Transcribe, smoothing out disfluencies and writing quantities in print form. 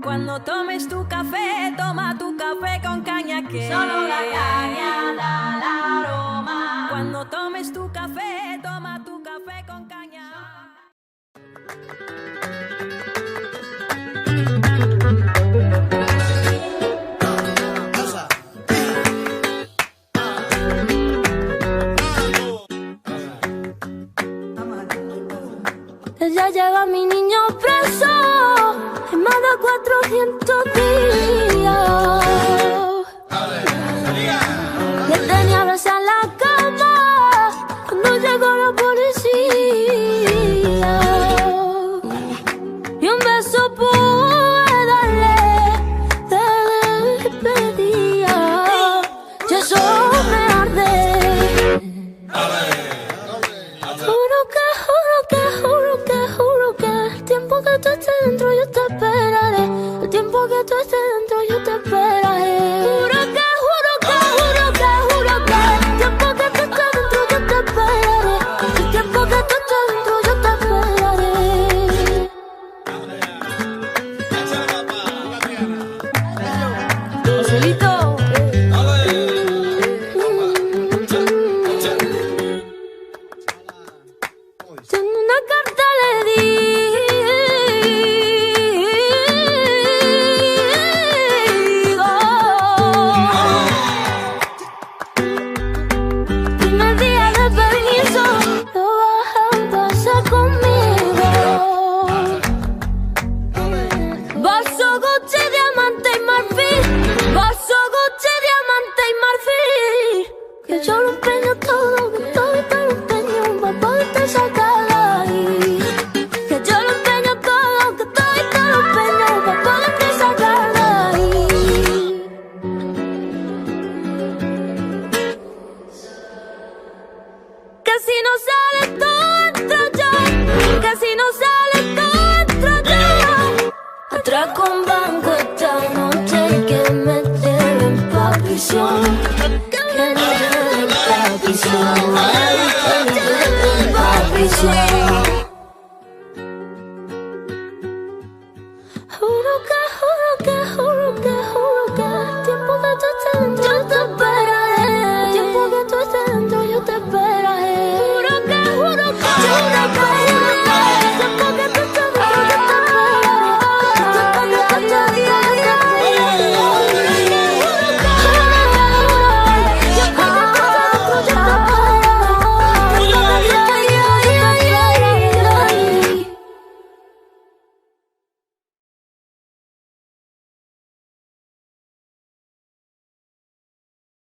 Cuando tomes tu café, toma tu café con caña que solo la caña da el aroma. Cuando tomes tu café, toma tu café con caña. Ya llega mi niño preso en más de 400 días. Le tenía abrazado en la cama cuando llegó la policía. Y un beso pude darle de despedida. Y eso me arde. Juro que el tiempo que tú estés dentro yo te esperaré. El tiempo que tú estés dentro yo te esperaré. Juro que el tiempo que tú estés dentro yo te esperaré. El tiempo que tú estés dentro yo te esperaré. Joselito. Una carta le di primer día de permiso, lo vas a pasar conmigo. Bolso Gucci, diamante y marfil. Bolso Gucci, diamante y marfil. Que yo lo empeño todo, que todo te lo empeño para poderte sacar. Si no sale todo entro yo, que si no sale todo entro yo. Atraco un banco esta noche que me lleven pa' prisión. Que me lleven pa' prisión. Que me lleven pa' prisión.